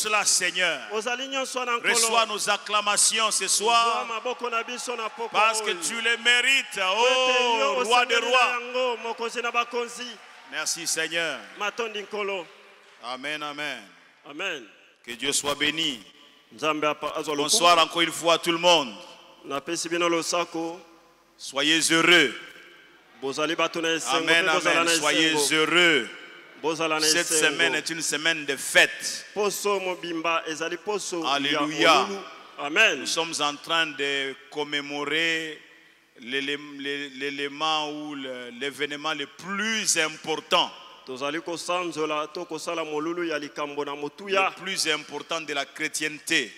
cela, Seigneur. Reçois nos acclamations ce soir. Parce que tu les mérites, oh roi des rois. Merci, Seigneur. Amen, amen. Amen. Que Dieu soit béni. Bonsoir encore une fois à tout le monde. Soyez heureux. Amen, amen. Soyez heureux. Cette semaine est une semaine de fête. Alléluia. Amen. Nous sommes en train de commémorer l'élément ou l'événement le plus important. Le plus important de la chrétienté.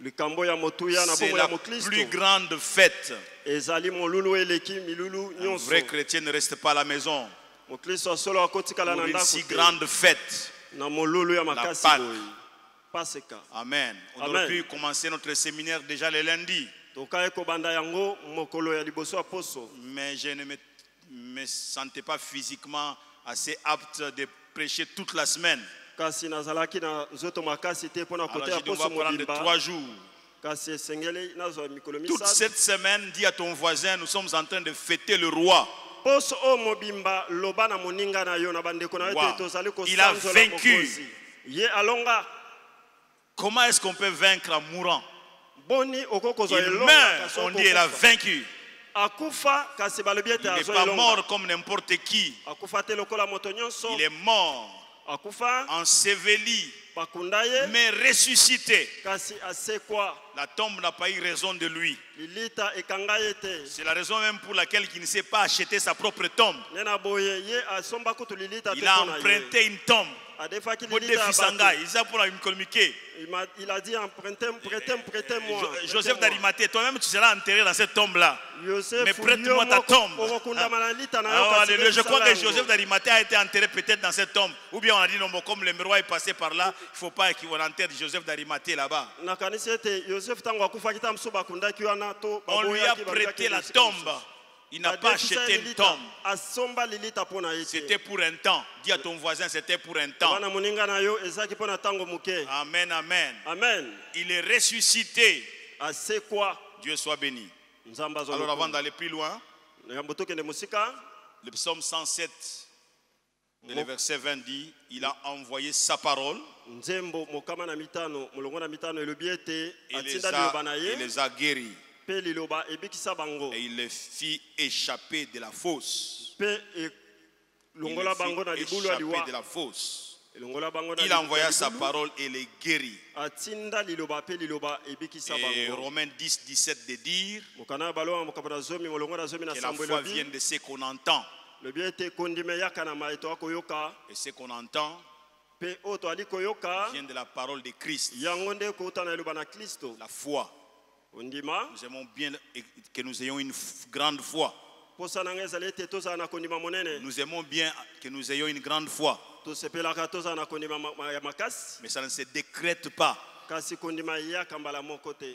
C'est la plus grande fête. Un vrai chrétien ne reste pas à la maison. Pour une si grande fête, la Pâque. Amen. On aurait pu commencer notre séminaire déjà le lundi. Mais je ne me sentais pas physiquement assez apte de prêcher toute la semaine. Alors j'ai dit, on va prendre 3 jours. Toute cette semaine, dis à ton voisin, nous sommes en train de fêter le roi. Wow. Il a vaincu. Comment est-ce qu'on peut vaincre en mourant? Il meurt, on dit il a vaincu. Il n'est pas mort comme n'importe qui. Il est mort, enseveli, mais ressuscité. La tombe n'a pas eu raison de lui. C'est la raison même pour laquelle il ne s'est pas acheté sa propre tombe. Il a emprunté une tombe. Il a dit prêtez-moi. Joseph d'Arimathée, toi-même tu seras enterré dans cette tombe-là. Mais prête-moi ta tombe. Je crois que Joseph d'Arimathée a été enterré peut-être dans cette tombe. Ou bien on a dit non, comme le roi est passé par là, il ne faut pas qu'on enterre Joseph d'Arimathée là-bas. On lui a prêté la tombe. Il n'a pas acheté une tombe. C'était pour un temps. Dis à ton voisin, c'était pour un temps. Amen, amen. Amen. Il est ressuscité. Dieu soit béni. Alors avant d'aller plus loin, le psaume 107, le verset 20 dit, il a envoyé sa parole. Et il les a guéris. Et il les fit échapper de la fosse. Il envoya sa parole et les guérit. Et Romains 10, 17 de dire que la foi vient de ce qu'on entend. Et ce qu'on entend vient de la parole de Christ. La foi. Nous aimons bien que nous ayons une grande foi. Nous aimons bien que nous ayons une grande foi. Mais ça ne se décrète pas.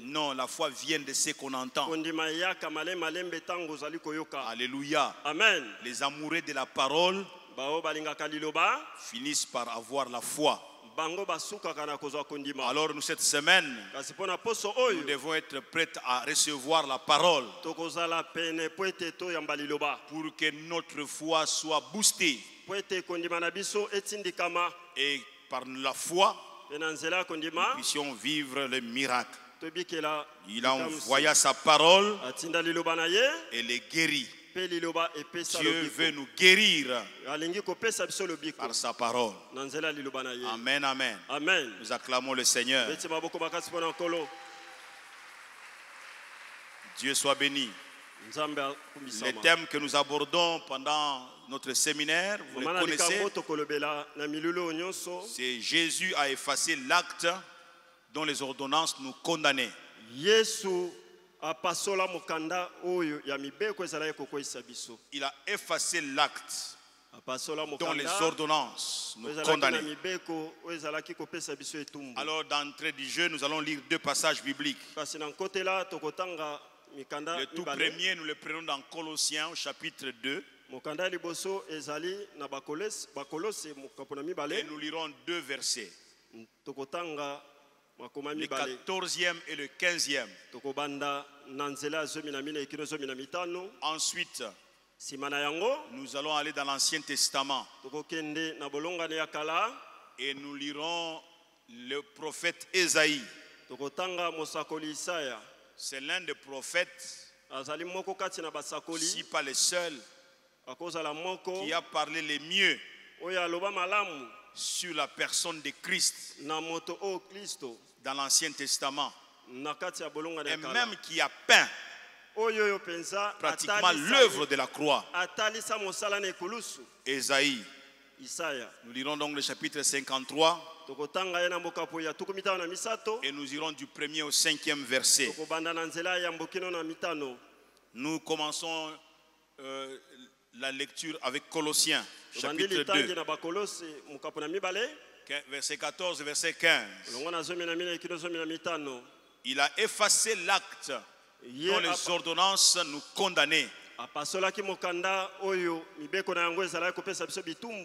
Non, la foi vient de ce qu'on entend. Alléluia. Amen. Les amoureux de la parole finissent par avoir la foi. Alors nous cette semaine, nous devons être prêts à recevoir la parole pour que notre foi soit boostée. Et par la foi, nous puissions vivre le miracle. Il a envoyé sa parole et les guérit. Dieu veut nous guérir par sa parole. Amen, amen. Amen. Nous acclamons le Seigneur. Dieu soit béni. Les thèmes que nous abordons pendant notre séminaire, vous les connaissez. C'est Jésus a effacé l'acte dont les ordonnances nous condamnaient. Il a effacé l'acte dont les ordonnances nous condamnaient. Alors d'entrée du jeu, nous allons lire 2 passages bibliques. Le tout premier, nous le prenons dans Colossiens, chapitre 2. Et nous lirons 2 versets. Le 14e et le 15e. Ensuite, nous allons aller dans l'Ancien Testament et nous lirons le prophète Ésaïe. C'est l'un des prophètes, si pas le seul, qui a parlé le mieux sur la personne de Christ dans l'Ancien Testament, et même qui a peint pratiquement l'œuvre de la croix. Ésaïe. Nous lirons donc le chapitre 53 et nous irons du 1er au 5e verset. Nous commençons la lecture avec Colossiens, chapitre 2, verset 14 et verset 15. Il a effacé l'acte dont les ordonnances nous condamnaient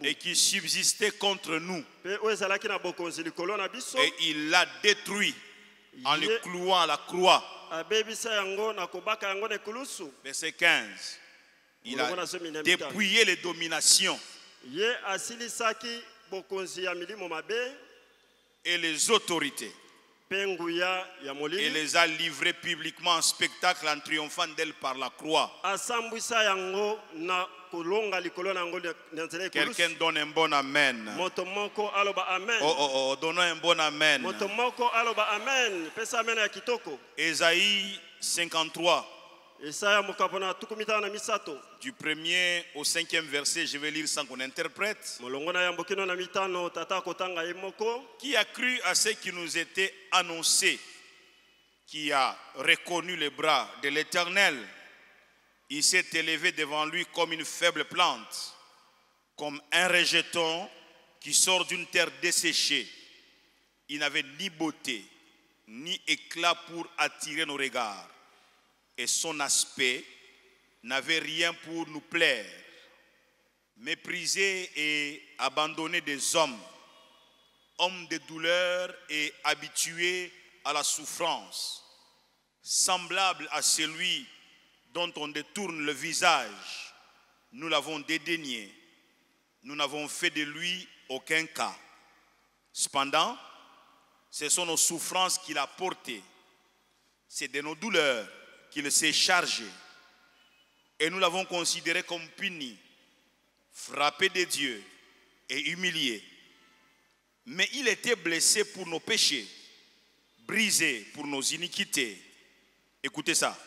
et qui subsistait contre nous, et il l'a détruit en le clouant à la croix. Verset 15. Il a dépouillé les dominations et les autorités et les a livrés publiquement en spectacle en triomphant d'elles par la croix. Quelqu'un donne un bon amen. Donnons un bon amen. Ésaïe 53. Du 1er au 5e verset, je vais lire sans qu'on interprète. Qui a cru à ce qui nous était annoncé, qui a reconnu les bras de l'Éternel? Il s'est élevé devant lui comme une faible plante, comme un rejeton qui sort d'une terre desséchée. Il n'avait ni beauté, ni éclat pour attirer nos regards. Et son aspect n'avait rien pour nous plaire. Méprisé et abandonné des hommes, homme de douleur et habitué à la souffrance, semblable à celui dont on détourne le visage, nous l'avons dédaigné, nous n'avons fait de lui aucun cas. Cependant, ce sont nos souffrances qu'il a portées, c'est de nos douleurs qu'il s'est chargé, et nous l'avons considéré comme puni, frappé de Dieu et humilié. Mais il était blessé pour nos péchés, brisé pour nos iniquités. Écoutez ça.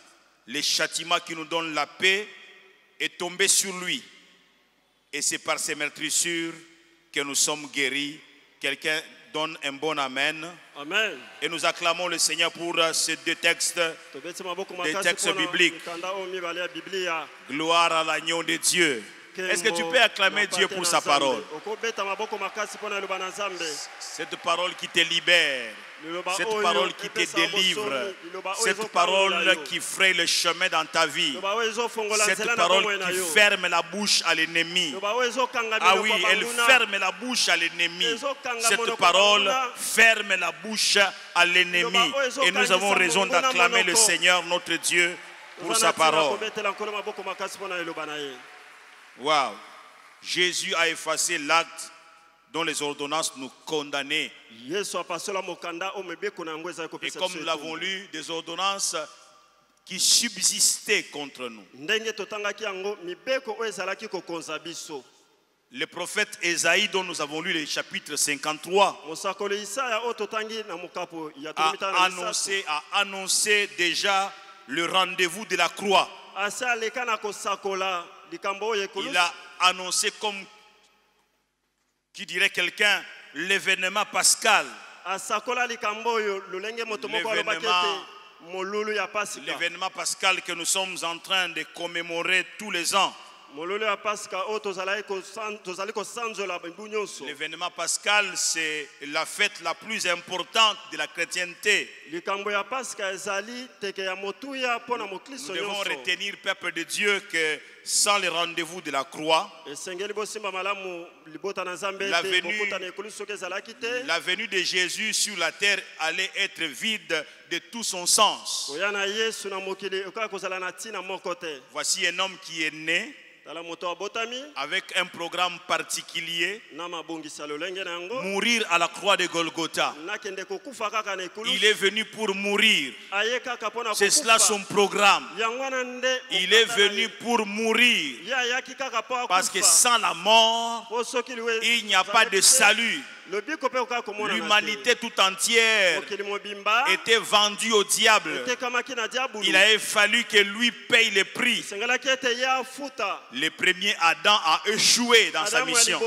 Le châtiment qui nous donne la paix est tombé sur lui, et c'est par ses meurtrissures que nous sommes guéris. Quelqu'un donne un bon amen. Amen. Et nous acclamons le Seigneur pour ces deux textes, des textes bibliques. Gloire à l'agneau de Dieu. Est-ce que tu peux acclamer Dieu pour sa parole? Cette parole qui te libère, cette parole qui te délivre, cette parole qui fraye le chemin dans ta vie, cette parole qui ferme la bouche à l'ennemi. Ah oui, elle ferme la bouche à l'ennemi. Cette parole ferme la bouche à l'ennemi. Et nous avons raison d'acclamer le Seigneur notre Dieu pour sa parole. Wow. Jésus a effacé l'acte dont les ordonnances nous condamnaient. Et comme nous l'avons lu, des ordonnances qui subsistaient contre nous. Le prophète Ésaïe, dont nous avons lu le chapitre 53, a annoncé déjà le rendez-vous de la croix. Il a annoncé, comme qui dirait quelqu'un, l'événement pascal. L'événement pascal que nous sommes en train de commémorer tous les ans. L'événement pascal, c'est la fête la plus importante de la chrétienté. Nous devons retenir, peuple de Dieu, que sans le rendez-vous de la croix, la venue de Jésus sur la terre allait être vide de tout son sens. Voici un homme qui est né avec un programme particulier, mourir à la croix de Golgotha. Il est venu pour mourir. C'est cela son programme. Il est venu pour mourir. Parce que sans la mort, il n'y a pas de salut. L'humanité tout entière était vendue au diable. Il avait fallu que lui paye le prix. Le premier Adam a échoué dans sa mission.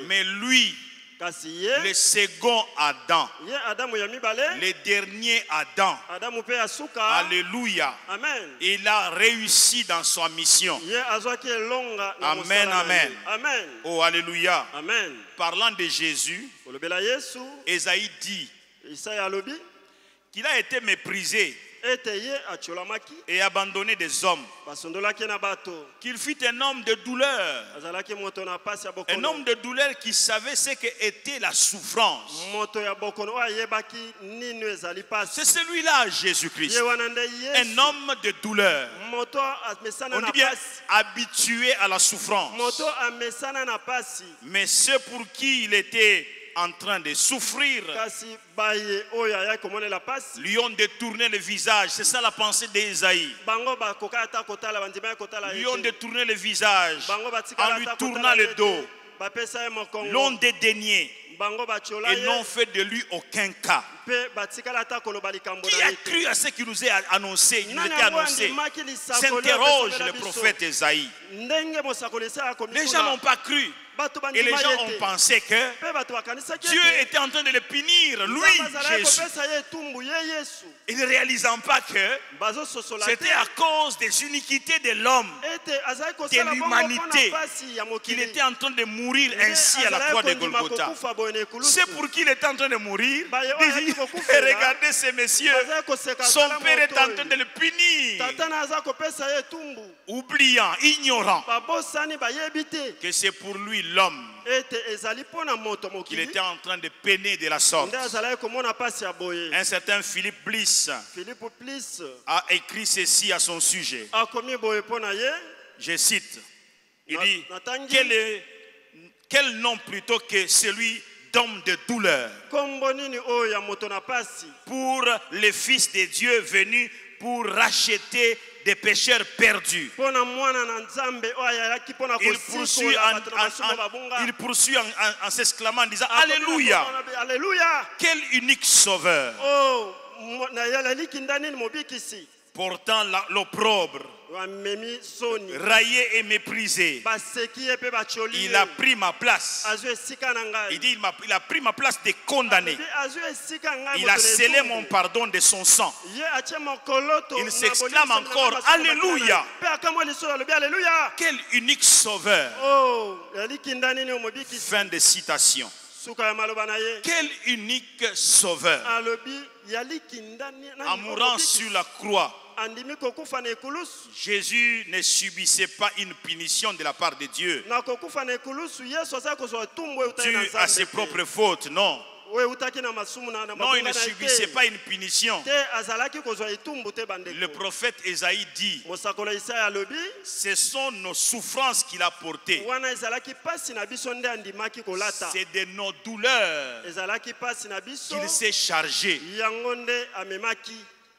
Mais lui, le second Adam, le dernier Adam, alléluia, il a réussi dans sa mission. Amen, amen. Oh, alléluia. Parlant de Jésus, Ésaïe dit qu'il a été méprisé et abandonné des hommes, qu'il fut un homme de douleur, un homme de douleur qui savait ce qu'était la souffrance. C'est celui-là, Jésus-Christ, un homme de douleur. On dit bien habitué à la souffrance, mais ceux pour qui il était en train de souffrir lui ont détourné le visage. C'est ça la pensée d'Ésaïe. Lui ont détourné le visage en lui tournant le dos, l'ont dédaigné et n'ont fait de lui aucun cas. Qui a cru à ce qui nous est annoncé? Il nous était annoncé. S'interroge le prophète Ésaïe. Les gens n'ont pas cru. Et les gens ont pensé que Dieu était en train de le punir, lui, Jésus. Et ne réalisant pas que c'était à cause des iniquités de l'homme, de l'humanité, qu'il était en train de mourir ainsi à la croix de Golgotha. C'est pour qui il était en train de mourir. Et regardez ces messieurs, son père est en train de le punir, oubliant, ignorant que c'est pour lui l'homme qu'il était en train de peiner de la sorte. Un certain Philippe Bliss a écrit ceci à son sujet. Je cite, il dit, quel nom plutôt que celui d'homme de douleur pour le Fils de Dieu venu pour racheter des pécheurs perdus. Il poursuit en s'exclamant, en disant Alléluia, quel unique sauveur, portant l'opprobre, raillé et méprisé. Il a pris ma place. Il dit il a pris ma place de condamné. Il a scellé mon pardon de son sang. Il s'exclame encore Alléluia. Quel unique sauveur. Fin de citation. Quel unique sauveur. En mourant sur la croix, Jésus ne subissait pas une punition de la part de Dieu due à ses propres fautes, non. Non, il ne subissait pas une punition. Le prophète Ésaïe dit, ce sont nos souffrances qu'il a portées. C'est de nos douleurs qu'il s'est chargé.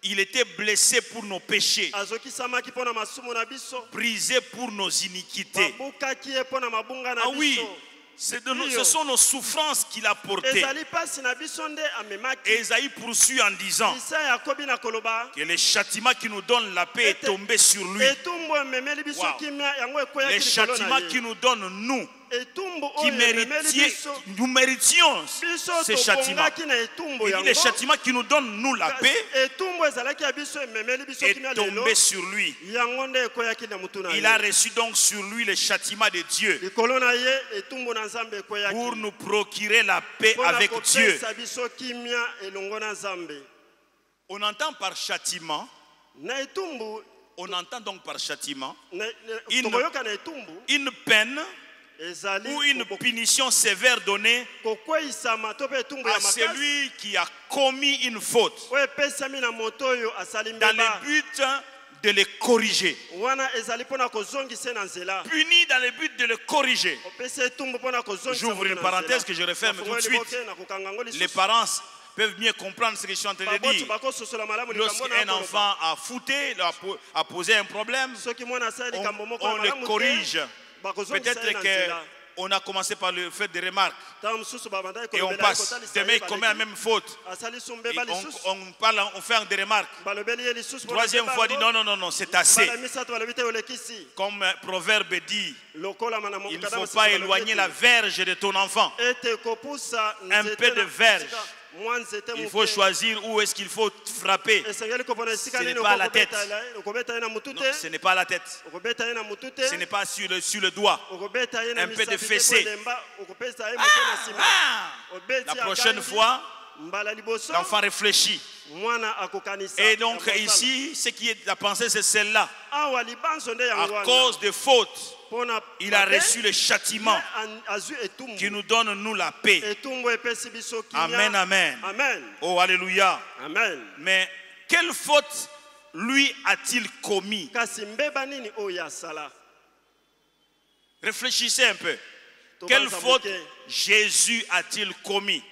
Il était blessé pour nos péchés, brisé pour nos iniquités. Ah oui, ce sont nos souffrances qu'il a portées. Ésaïe poursuit en disant que le châtiment qui nous donne la paix est tombé sur lui. Wow. Le châtiment qui nous donne, nous, nous méritions ce châtiment. Il dit, le châtiment qui nous donne, nous, la paix, est tombé sur lui. Il a reçu donc sur lui le châtiment de Dieu pour nous procurer la paix avec Dieu. On entend par châtiment, on entend donc par châtiment une peine ou une punition sévère donnée à celui qui a commis une faute dans le but de le corriger. Puni dans le but de le corriger. J'ouvre une parenthèse que je referme tout de suite. Les parents peuvent mieux comprendre ce que je suis en train de dire. Lorsqu'un enfant a fouté, a posé un problème, on le corrige. Peut-être qu'on a commencé par le faire des remarques. Et on passe. Demain, il commet la même faute. Et on parle, on fait des remarques. Troisième fois, dit non, c'est assez. Comme Proverbe dit, il ne faut pas éloigner la verge de ton enfant. Un peu de verge. Il faut choisir où est-ce qu'il faut frapper. Ce n'est pas à la tête. Non, ce n'est pas à la tête. Ce n'est pas sur le doigt. Un peu de fessée. La prochaine fois, l'enfant réfléchit. Et donc ici, ce qui est la pensée, c'est celle-là. À cause de fautes, il a reçu le châtiment qui nous donne, nous, la paix. Amen, amen. Oh, alléluia. Mais quelle faute lui a-t-il commis? Réfléchissez un peu. Quelle faute Jésus a-t-il commis?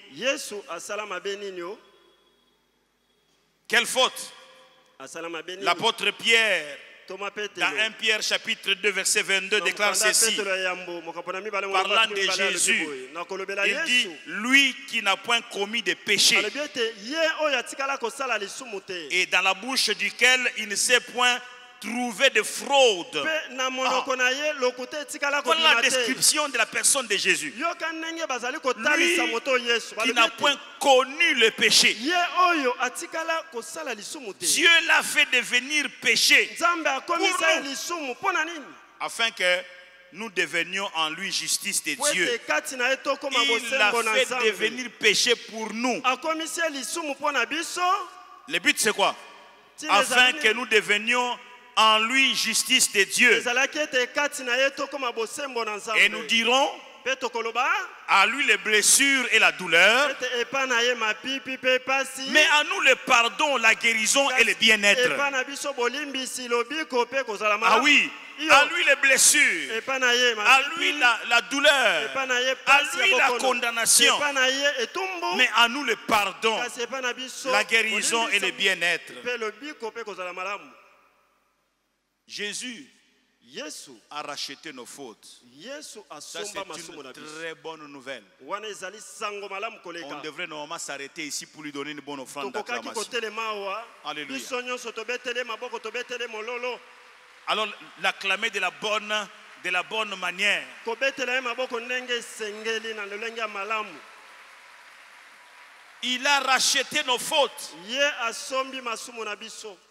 Quelle faute? L'apôtre Pierre, dans 1 Pierre chapitre 2 verset 22, déclare ceci, parlant de Jésus, il dit, lui qui n'a point commis de péché, et dans la bouche duquel il ne s'est point trouvé de fraude. Voilà la description de la personne de Jésus. Lui qui n'a point connu le péché, Dieu l'a fait devenir péché pour nous, afin que nous devenions en lui justice de Dieu. Il l'a fait devenir péché pour nous. Le but c'est quoi? Afin que nous devenions en lui justice de Dieu. Et nous dirons à lui les blessures et la douleur, mais à nous le pardon, la guérison et le bien-être. Ah oui, à lui les blessures, à lui la douleur, à lui la condamnation, mais à nous le pardon, la guérison et le bien-être. Jésus a racheté nos fautes. Ça, c'est une très bonne nouvelle. On devrait normalement s'arrêter ici pour lui donner une bonne offrande d'acclamation. Alléluia. Alors, l'acclamer de la bonne manière. Il a racheté nos fautes.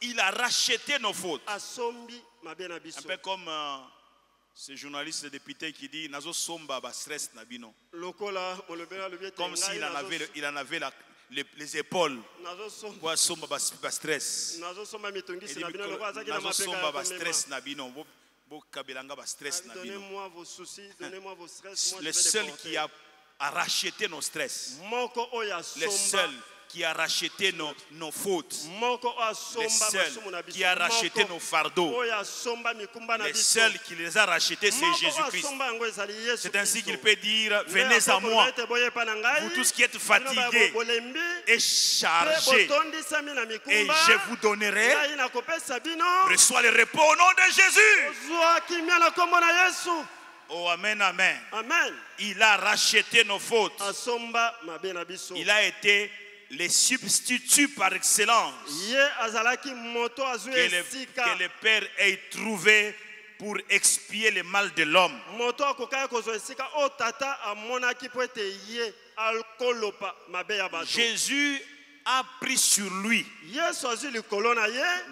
Il a racheté nos fautes. Un peu comme ce journaliste député qui dit Nazo somba ba stress nabino. Comme s'il en avait les épaules. Quoi somba ba stress. Nazo somba ba stress nabino. Donnez-moi vos soucis, donnez-moi vos stress. Le seul qui a racheté nos stress, le seul qui a racheté nos fautes, le seul qui a racheté nos fardeaux, le seul qui les a rachetés, c'est Jésus-Christ. C'est ainsi qu'il peut dire, venez à moi, vous tous qui êtes fatigués et chargés, et je vous donnerai, reçois le repos au nom de Jésus. Oh, amen, amen. Il a racheté nos fautes. Il a été le substitut par excellence que le Père ait trouvé pour expier le mal de l'homme. Jésus a pris sur lui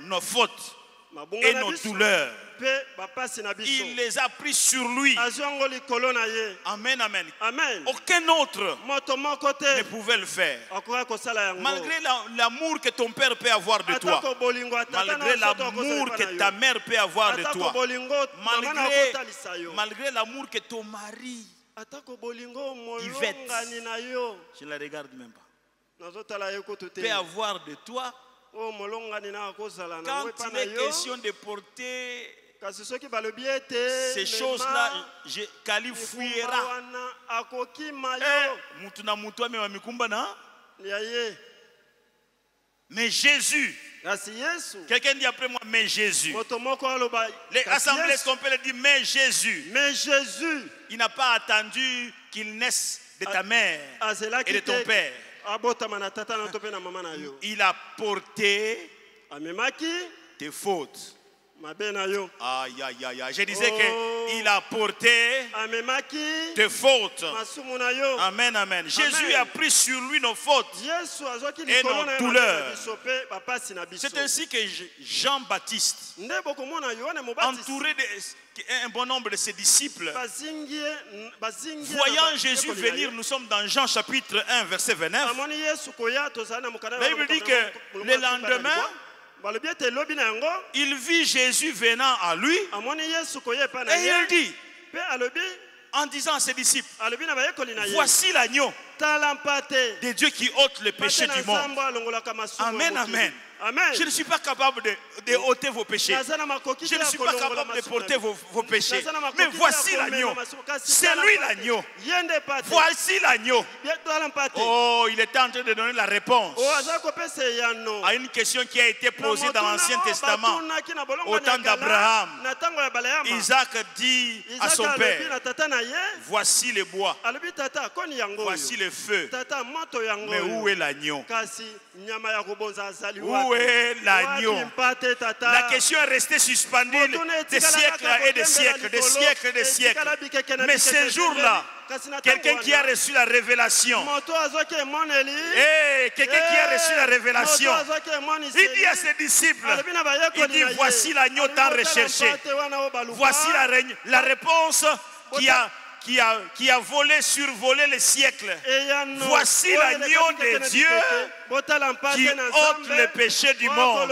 nos fautes et nos douleurs. Il les a pris sur lui. Amen, amen. Aucun autre ne pouvait le faire. Malgré l'amour que ton père peut avoir de toi, malgré l'amour que ta mère peut avoir de toi, malgré l'amour que ton mari, Yvette, je ne la regarde même pas, peut avoir de toi, quand il est question de porter ces choses-là, je qualifierai. Mais Jésus, quelqu'un dit après moi, mais Jésus. Les assemblées qu'on peut le dire, mais Jésus. Mais Jésus, il n'a pas attendu qu'il naisse de ta mère et de ton père. Il a porté tes fautes. Aïe, aïe, aïe, aïe. Je disais qu'il a porté tes fautes. Amen, amen. Jésus a pris sur lui nos fautes et nos douleurs. C'est ainsi que Jean-Baptiste, entouré d'un bon nombre de ses disciples, voyant Jésus venir, nous sommes dans Jean chapitre 1, verset 29. La Bible dit que le lendemain, il vit Jésus venant à lui et il dit, en disant à ses disciples, voici l'agneau de Dieu qui ôte le péché du monde. Amen, amen. Amen. Je ne suis pas capable de ôter vos péchés. Je ne suis pas capable de porter vos péchés. Mais voici l'agneau. C'est lui l'agneau. Voici l'agneau. Oh, il était en train de donner la réponse à une question qui a été posée dans l'Ancien Testament. Au temps d'Abraham, Isaac dit à son père, voici le bois, voici le feu. Mais où est l'agneau? Où est l'agneau? La question est restée suspendue des siècles et des siècles, des siècles et des siècles. Mais ce jour-là, quelqu'un qui a reçu la révélation, quelqu'un qui a reçu la révélation, il dit à ses disciples, il dit, voici l'agneau tant recherché. Voici la réponse qui a volé, survolé les siècles. Voici l'agneau de Dieu qui ôte le péché du monde.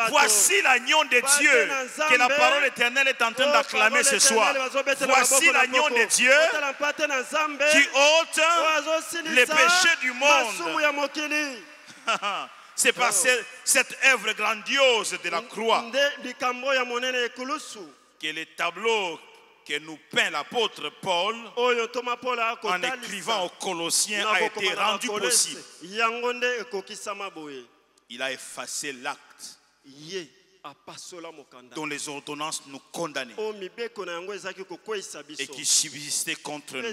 Voici l'agneau de Dieu que la parole éternelle est en train d'acclamer ce soir. Voici l'agneau de Dieu qui ôte le péché du monde. C'est par cette œuvre grandiose de la croix que les tableaux que nous peint l'apôtre Paul en écrivant aux Colossiens a été rendu possible. Il a effacé l'acte dont les ordonnances nous condamnaient et qui subsistait contre nous.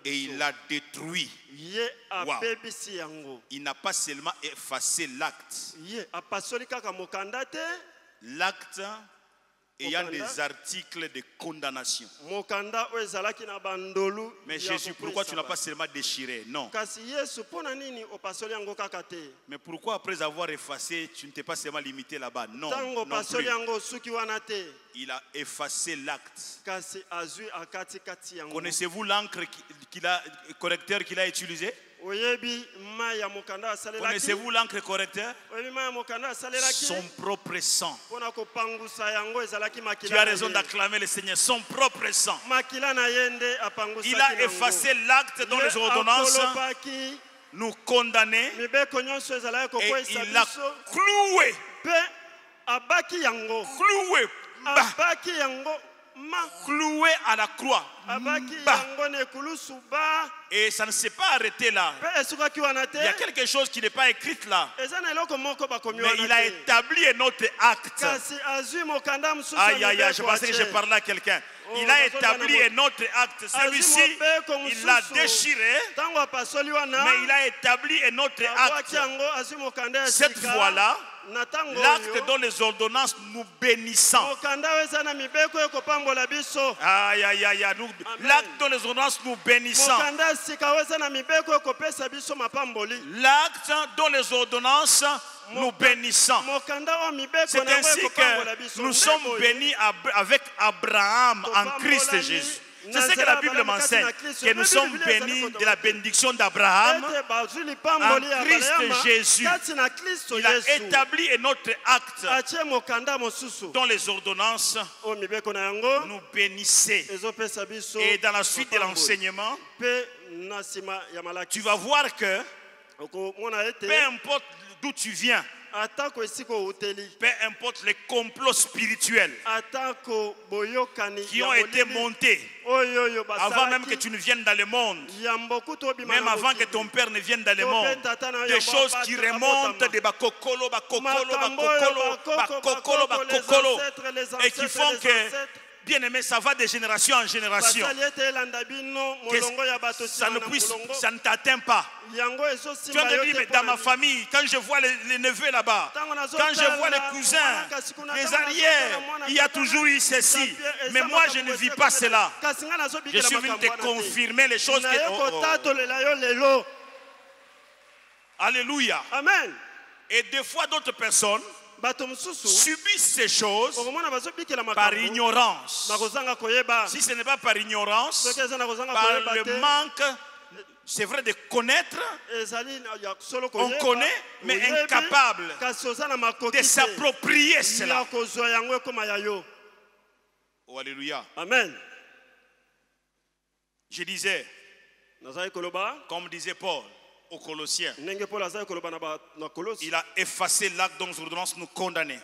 Et il l'a détruit. Wow. Il n'a pas seulement effacé l'acte. L'acte ayant des articles de condamnation. Mais Jésus, pourquoi tu n'as pas seulement déchiré? Non. Mais pourquoi après avoir effacé, tu ne t'es pas seulement limité là-bas? Non, non plus. Il a effacé l'acte. Connaissez-vous l'encre correcteur qu'il a utilisé? Connaissez-vous l'encre correcteur? Son propre sang. Tu as raison d'acclamer le Seigneur. Son propre sang. Il a effacé l'acte dont les ordonnances nous condamnaient et il l'a cloué. Cloué à la croix. Et ça ne s'est pas arrêté là. Il y a quelque chose qui n'est pas écrit là. Mais il a établi un autre acte. Aïe, aïe, aïe, je pensais que je parlais à quelqu'un. Il a établi un autre acte. Celui-ci, il l'a déchiré. Mais il a établi un autre acte. Cette fois-là, l'acte dont les ordonnances nous bénissant. Aïe, aïe, aïe, l'acte dont les ordonnances nous bénissant. L'acte dont les ordonnances nous bénissant. C'est ainsi que nous sommes bénis avec Abraham en Christ Jésus. C'est ce que la Bible m'enseigne, que nous sommes bénis de la bénédiction d'Abraham en Christ Jésus. Il a établi un autre acte dont les ordonnances nous bénissaient. Et dans la suite de l'enseignement, tu vas voir que peu importe d'où tu viens, peu importe les complots spirituels qui ont été montés avant même que tu ne viennes dans le monde, même avant que ton père ne vienne dans le monde, des choses qui remontent de bakokolo, et qui font que, bien aimé, ça va de génération en génération. Que ça ne t'atteint pas. Tu vas me dire, mais dans ma famille, quand je vois les neveux là-bas, quand je vois les cousins, les arrières, il y a toujours eu ceci. Mais moi, je ne vis pas cela. Je suis venu te confirmer les choses que... Alléluia. Amen. Et des fois, d'autres personnes subissent ces choses par ignorance. Si ce n'est pas par ignorance, par le manque, c'est vrai, de connaître, on connaît, mais incapable de s'approprier cela. Oh, alléluia. Amen. Je disais, comme disait Paul aux Colossiens, il a effacé l'acte dont les ordonnances nous condamnaient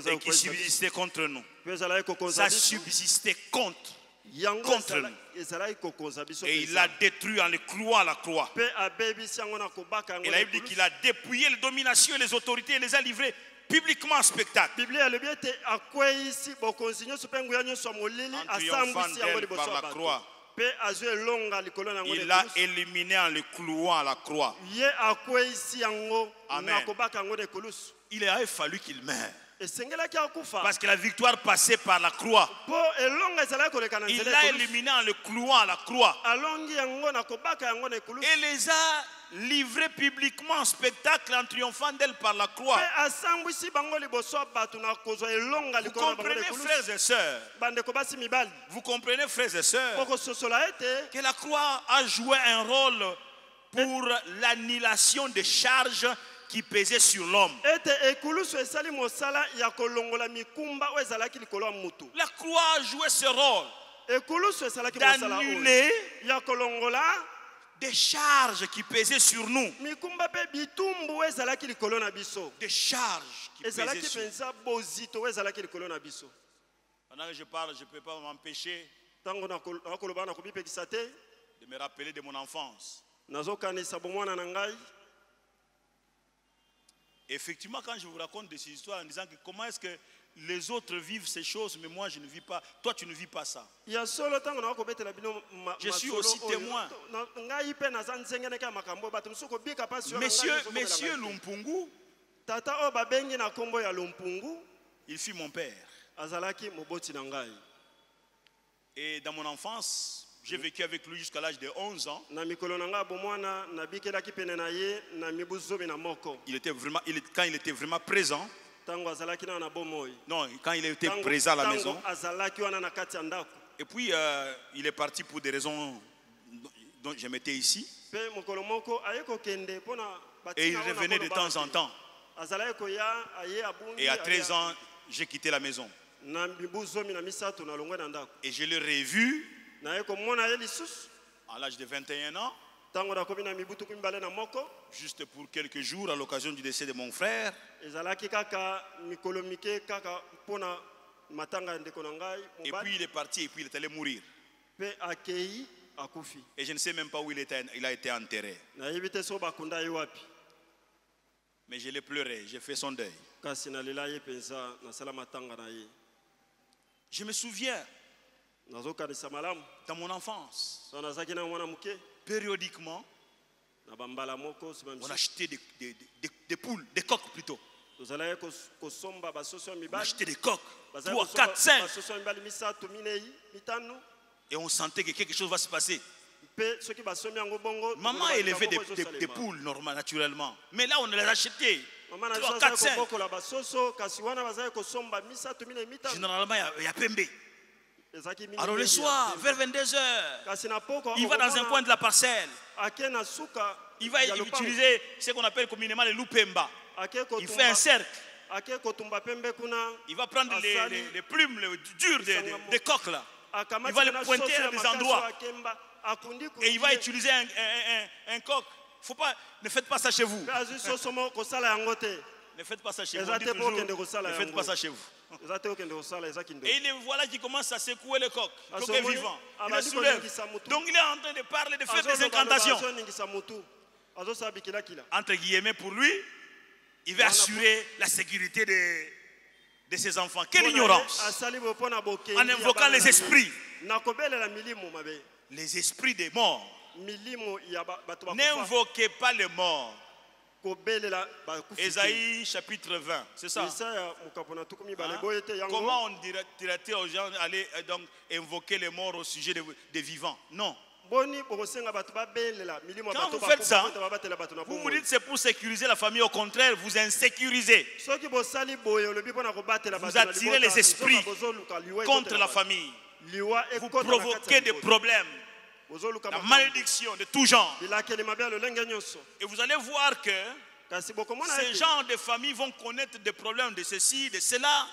et qui subsistait contre nous. Ça subsistait contre nous. Et il l'a détruit en le clouant à la croix. Et la Bible dit qu'il a dépouillé les dominations et les autorités et les a livrées publiquement en spectacle. En triomphant d'elle par la croix. Il l'a éliminé en le clouant à la croix. Amen. Il a fallu qu'il meure. Parce que la victoire passait par la croix. Il l'a éliminé en le clouant à la croix. Et les a livrés publiquement en spectacle en triomphant d'elle par la croix. Vous comprenez, frères et sœurs, vous comprenez, frères et sœurs, que la croix a joué un rôle pour l'annihilation des charges qui pesait sur l'homme. La croix a joué ce rôle d'annuler des charges qui pesaient sur nous. Des charges qui pesaient sur nous. Pendant que je parle, je ne peux pas m'empêcher de me rappeler de mon enfance. Effectivement, quand je vous raconte des histoires en disant que comment est-ce que les autres vivent ces choses, mais moi je ne vis pas, toi tu ne vis pas ça. Je suis aussi témoin. Monsieur Lumpungu, il fut mon père. Et dans mon enfance, j'ai vécu avec lui jusqu'à l'âge de 11 ans. Quand il était vraiment présent. Non, quand il était présent à la maison. Et puis il est parti pour des raisons dont je m'étais ici. Et il revenait de temps en temps. Et à 13 ans, j'ai quitté la maison. Et je l'ai revu à l'âge de 21 ans, juste pour quelques jours à l'occasion du décès de mon frère. Et puis il est parti et puis il est allé mourir. Et je ne sais même pas où il a été enterré. Mais je l'ai pleuré, j'ai fait son deuil. Je me souviens, dans mon enfance, périodiquement, on achetait des poules, des coqs plutôt. On achetait des coqs, 3, 4, 5. Et on sentait que quelque chose va se passer. Maman élevait des poules normales, naturellement. Mais là, on les achetait. 3, 4, 5. Généralement, il y a Pembe. Alors le soir, vers 22h, il va dans un coin de la parcelle. Il va utiliser ce qu'on appelle communément le loupemba. Il fait un cercle. Il va prendre les plumes dures des coqs là. Il va les pointer à des endroits. Et il va utiliser un coq. Ne faites pas ça chez vous. Ne faites pas ça chez vous. Ne faites pas ça chez vous. Et les voilà qui commence à secouer le coq. Le coq est vivant. Il le soulève. Donc il est en train de parler, de faire des incantations. Entre guillemets, pour lui, il va assurer la sécurité de ses enfants. Quelle ignorance! En invoquant les esprits. Les esprits des morts. N'invoquez pas les morts. Ésaïe chapitre 20, c'est ça. Comment on dirait-il aux gens d'aller donc invoquer les morts au sujet des vivants? Non. Quand vous faites ça, vous vous dites c'est pour sécuriser la famille, au contraire, vous insécurisez. Vous attirez les esprits contre la famille. Vous provoquez des problèmes, la malédiction de tout genre. Et vous allez voir que ces gens de famille vont connaître des problèmes de ceci, de cela.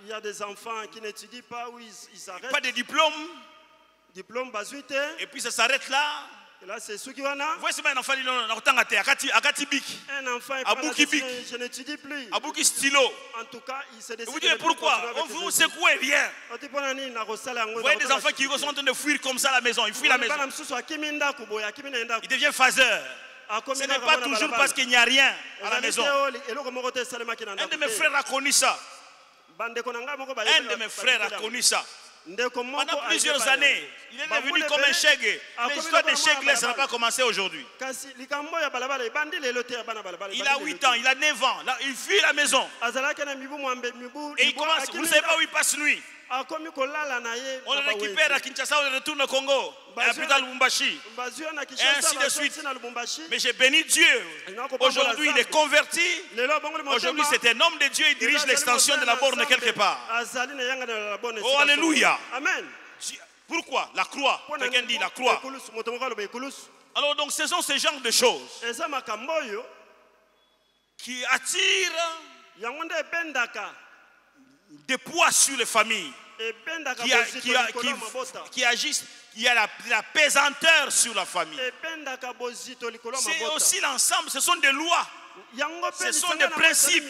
Il y a des enfants qui n'étudient pas, où ils arrêtent. Pas de diplôme. Diplôme basuite. Et puis ça s'arrête là. Et là, c'est ceux qui vont là. Voici un enfant, un enfant, je n'étudie plus. Stylo. En tout cas, il se décide. Vous dites pourquoi? Vous secouez rien. Vous voyez des enfants qui sont en train de fuir comme ça à la maison. Ils fuient la maison. Il devient phaseur. Ce n'est pas toujours parce qu'il n'y a rien à la maison. Un de mes frères a connu ça. Un de mes frères a connu ça. Pendant plusieurs années, il est devenu comme un chègue. Mais l'histoire des chègues, ça n'a pas commencé aujourd'hui. Il a 8 ans, il a 9 ans. Là, il fuit la maison. Et il commence, vous ne savez pas où il passe nuit. On le récupère à Kinshasa, on le retourne au Congo. Et après à Lubumbashi. Et ainsi de suite. Mais j'ai béni Dieu. Aujourd'hui, il est converti. Aujourd'hui, c'est un homme de Dieu. Il dirige l'extension de la borne quelque part. Oh, alléluia. Amen. Pourquoi? La croix. Quelqu'un dit la croix. Alors, donc, ce sont ces genres de choses qui attirent des poids sur les familles, qui agissent, il y a la pesanteur sur la famille. C'est aussi l'ensemble, ce sont des lois, ce sont des principes.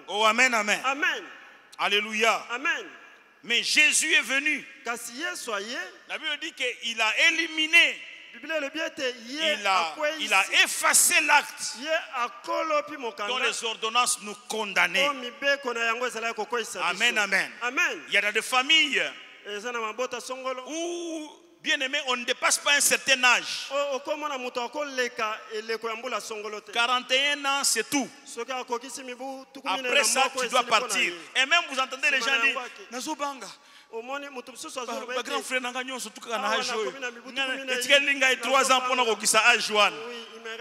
Oh, amen, amen. Amen. Alléluia. Amen. Mais Jésus est venu. La Bible dit qu'il a éliminé, il a effacé l'acte dont les ordonnances nous condamnaient. Amen, amen. Il y a des familles où, bien aimé, on ne dépasse pas un certain âge. 41 ans, c'est tout. Après ça, tu dois partir. Et même vous entendez les gens dire Nazobanga. Grand frère et 3 ans pour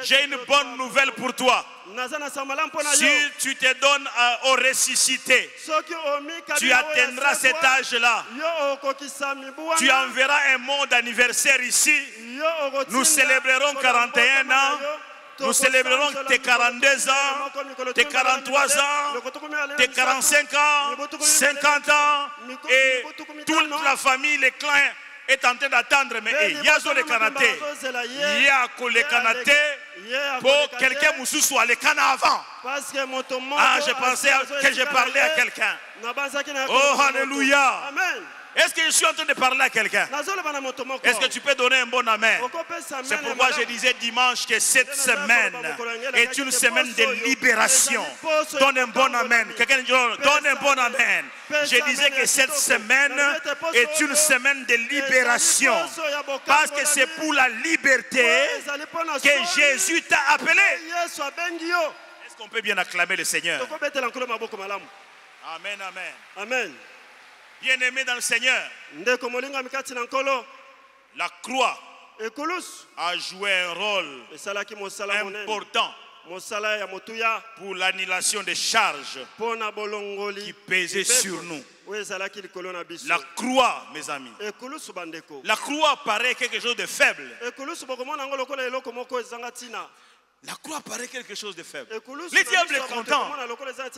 j'ai une bonne nouvelle pour toi. Si tu te donnes au ressuscité, tu atteindras cet âge-là. Tu enverras un mot d'anniversaire ici. Nous célébrerons 41 ans. Nous célébrerons tes 42 ans, tes 43 ans, tes 45 ans, 50 ans, et toute la famille, les clans est en train d'attendre. Mais il y a les Kanaté, il y a les Kanaté, pour quelqu'un moussou soit les Kana avant. Ah, je pensais que j'ai parlé à quelqu'un. Oh, alléluia. Est-ce que je suis en train de parler à quelqu'un? Est-ce que tu peux donner un bon amen? C'est pourquoi je disais dimanche que cette semaine est une semaine de libération. Donne un bon amen. Quelqu'un dit donne un bon amen. Je disais que cette semaine est une semaine de libération. Parce que c'est pour la liberté que Jésus t'a appelé. Est-ce qu'on peut bien acclamer le Seigneur? Amen, amen. Amen. Bien-aimé dans le Seigneur, la croix a joué un rôle important pour l'annulation des charges qui pesaient sur nous. La croix, mes amis, la croix paraît quelque chose de faible. La croix paraît quelque chose de faible. Le diable est content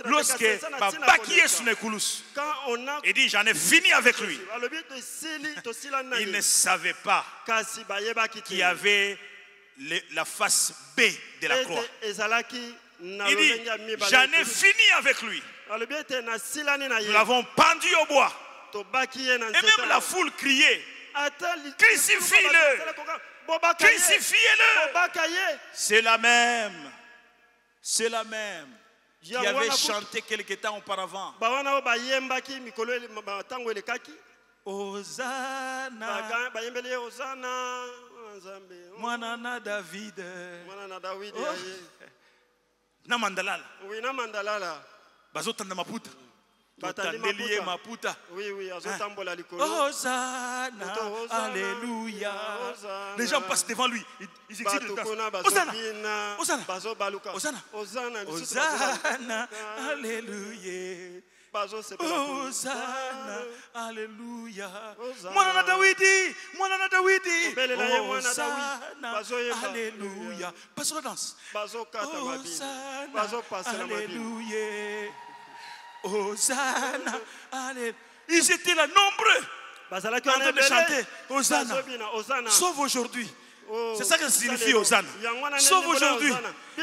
lorsque il dit j'en ai fini avec lui. Il ne savait pas qu'il y avait la face B de la croix. Il dit j'en ai fini avec lui. Nous l'avons pendu au bois. Et même la foule criait crucifie-le. Crucifiez-le. C'est la même qui avait chanté quelque temps auparavant. Hosanna, Mwanana David. Na mandalala. Bazotanda maputa. Oui, Hosanna, Alléluia. Les gens passent devant lui. Ils exilent le temps. Hosanna, Hosanna, Hosanna, Hosanna, Alléluia. Hosanna, Alléluia. Mwana Dawidi, Hosanna, Alléluia. Passe la danse. Hosanna, Alléluia. Hosanna, Alléluia. Ils étaient là nombreux en train de chanter Hosanna. Sauve aujourd'hui. C'est ça que ça signifie Hosanna. Sauve aujourd'hui.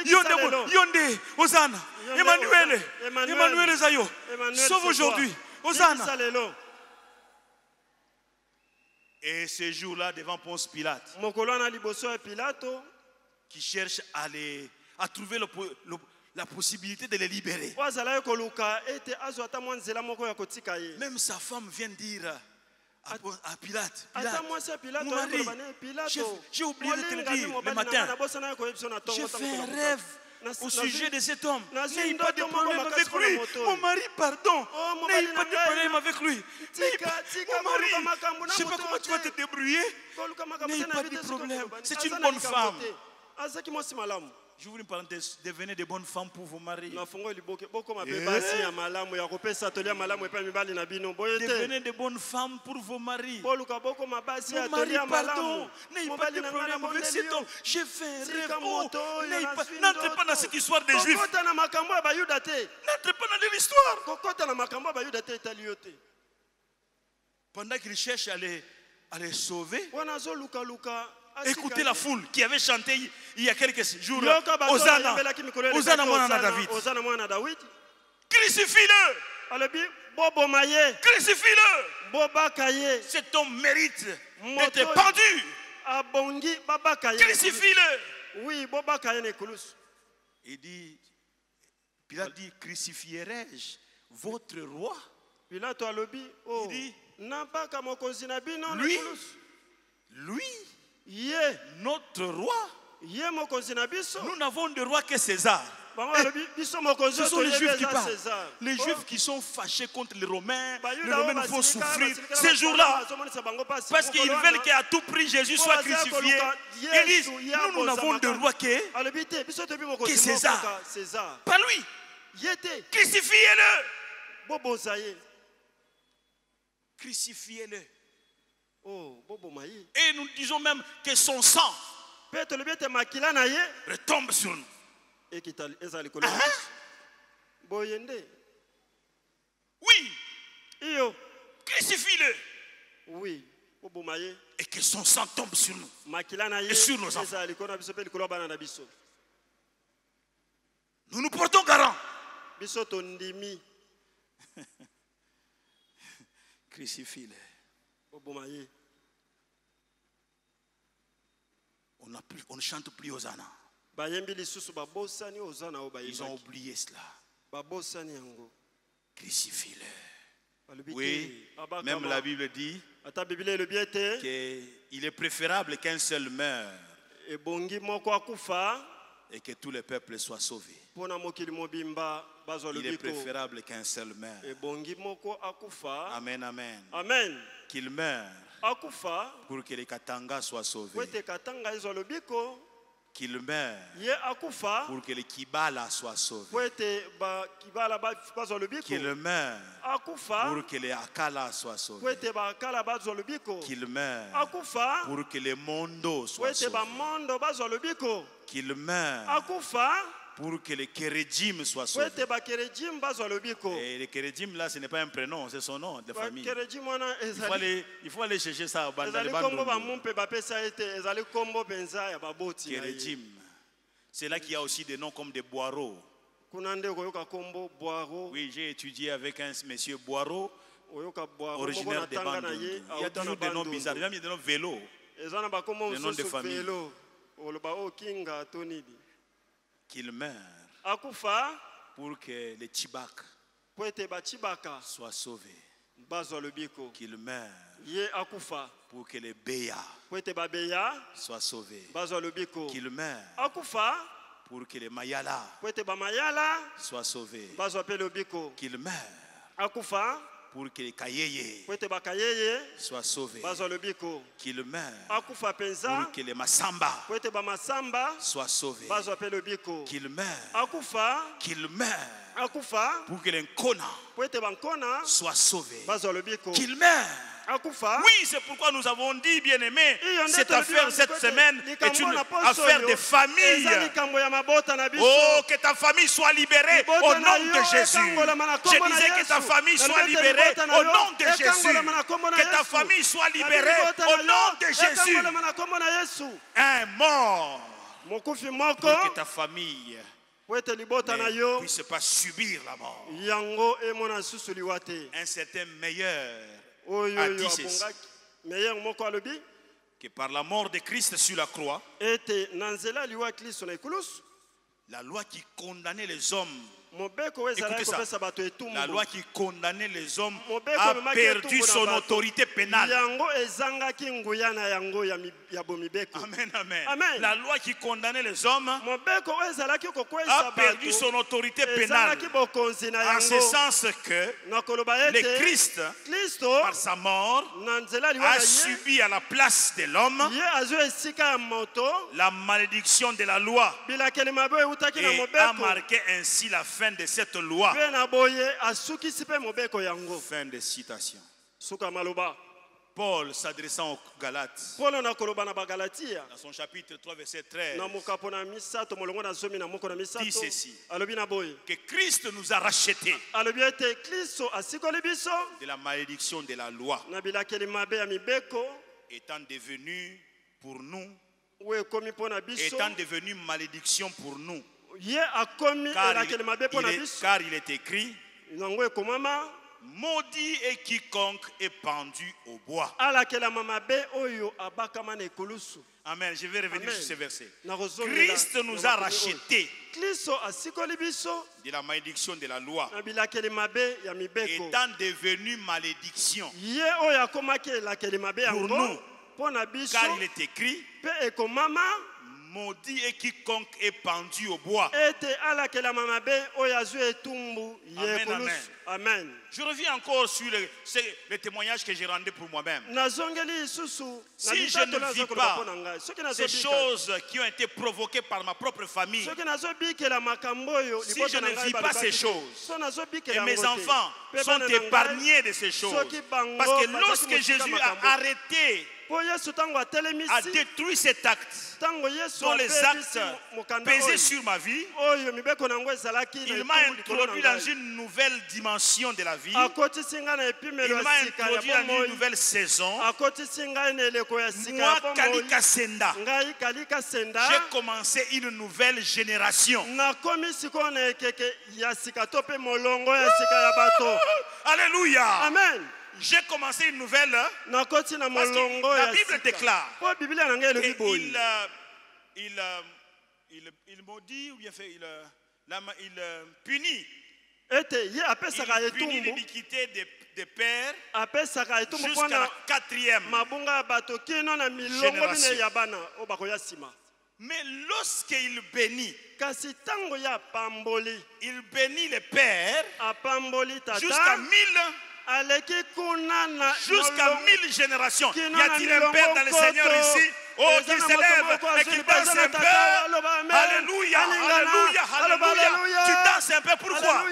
Yonde, Hosanna. Emmanuel Zayo. Sauve aujourd'hui. Hosanna. Et ce jour-là, devant Ponce Pilate, qui cherche à trouver la possibilité de les libérer. Même sa femme vient dire à Pilate, mon mari, j'ai oublié de te le dire le matin. J'ai fait un rêve au sujet de cet homme. N'ayez pas de problème avec lui. Mon mari, pardon. N'ayez pas de problème avec lui. Mon mari, je ne sais pas comment tu vas te débrouiller. N'ayez pas de problème. C'est une bonne femme. J'ouvre une parenthèse, devenez de bonnes femmes pour vos maris. Devenez de bonnes femmes pour vos maris. Mon mari, pardon, n'ayez pas de problème avec cet homme. J'ai fait un rêve. N'entrez pas dans cette histoire des Juifs. N'entrez pas dans l'histoire. Pendant qu'il cherche à les sauver, écoutez la foule qui avait chanté il y a quelques jours. Hosanna, Hosanna Mwana David. Crucifie-le. Crucifie-le. Cet homme mérite d'être pendu. Crucifie-le. Il dit, Pilate dit, crucifierai-je votre roi? Il dit, lui, notre roi, nous n'avons de roi que César. Ce sont les Juifs qui parlent. Les Juifs qui sont fâchés contre les Romains. Les Romains nous font souffrir ces jours-là. Parce qu'ils veulent qu'à tout prix Jésus soit crucifié. Ils disent, nous n'avons de roi que César. Pas lui. Crucifiez-le. Crucifiez-le. Et nous disons même que son sang retombe sur nous. Oui. Crucifie-le. Et que son sang tombe sur nous et sur nos enfants. Nous nous portons garant. Crucifie-le. On ne chante plus Hosanna. Ils ont oublié cela. Crucifie-le. Oui, même la Bible dit qu'il est préférable qu'un seul meure et que tous les peuples soient sauvés. Il est préférable qu'un seul meure. Amen, amen. Amen. Qu'il meure pour que les Katanga soient sauvés. Qu'il meure pour que les Kibala soient sauvés. Qu'il meure pour que les Akala soient sauvés. Qu'il meure pour que les Mondo soient sauvés. Qu'il meure pour que les Kérédim soient sauvés. Et les Kérédim là, ce n'est pas un prénom, c'est son nom de famille. Il faut aller chercher ça dans les bandes. Kérédim. C'est là qu'il y a aussi des noms comme des Boireaux. Oui, j'ai étudié avec un monsieur Boireau, originaire des bandes. Il y a toujours des noms bizarres, même il y a des noms vélo, des noms de famille. Qu'il meure pour que les Tchibak soient sauvés. Qu'il meure pour que les Béa soient sauvés. Qu'il meure pour que les Mayala soient sauvés. Qu'il meure pour que les Kayeye soient sauvés. Qu'il meure pour que les Masamba soient sauvés. Qu'il meure pour que les Nkona soient sauvés. Qu'il meure. Oui, c'est pourquoi nous avons dit, bien aimé, cette affaire cette semaine est une affaire de famille. Oh, que ta famille soit libérée au nom de Jésus. Je disais que ta famille soit libérée au nom de Jésus. Que ta famille soit libérée au nom de Jésus. Un mort pour que ta famille ne puisse pas subir la mort. Un certain meilleur a dit ceci, que par la mort de Christ sur la croix, la loi qui condamnait les hommes, écoutez ça, la loi qui condamnait les hommes a perdu son autorité pénale. Amen, amen. Amen. La loi qui condamnait les hommes a perdu son autorité pénale. En ce sens que le Christ, par sa mort, a subi à la place de l'homme la malédiction de la loi et a marqué ainsi la fin de cette loi. Fin de citation. Paul s'adressant aux Galates, dans son chapitre 3, verset 13, dit ceci, que Christ nous a rachetés de la malédiction de la loi, étant devenu pour nous, étant devenu malédiction pour nous. Car il est écrit, maudit est quiconque est pendu au bois. Amen. Je vais revenir sur ce verset. Christ nous a rachetés de la malédiction de la loi, étant devenu malédiction pour nous. Car il est écrit, maudit est quiconque est pendu au bois. Amen, amen. Amen. Je reviens encore sur le témoignage que j'ai rendu pour moi-même. Si je ne vis pas ces choses qui ont été provoquées par ma propre famille, si je ne vis pas ces choses, et mes enfants sont épargnés de ces choses, parce que lorsque Jésus a arrêté, a détruit cet acte, dont les actes pesaient sur ma vie, il m'a introduit dans une nouvelle dimension de la vie. Il m'a introduit dans une nouvelle saison. Moi, Kalika Senda, j'ai commencé une nouvelle génération. Alléluia. Amen. j'ai commencé une nouvelle. Parce que la Bible déclare. Et il maudit ou bien fait, il punit. Il punit l'iniquité des pères jusqu'à la 4e génération. Mais lorsqu'il bénit, il bénit les pères jusqu'à 1000 générations. Y a-t-il un père dans le Seigneur ici? Oh, qui s'élève et qui danse un peu? Alléluia, alléluia, alléluia. Tu danses un peu, pourquoi?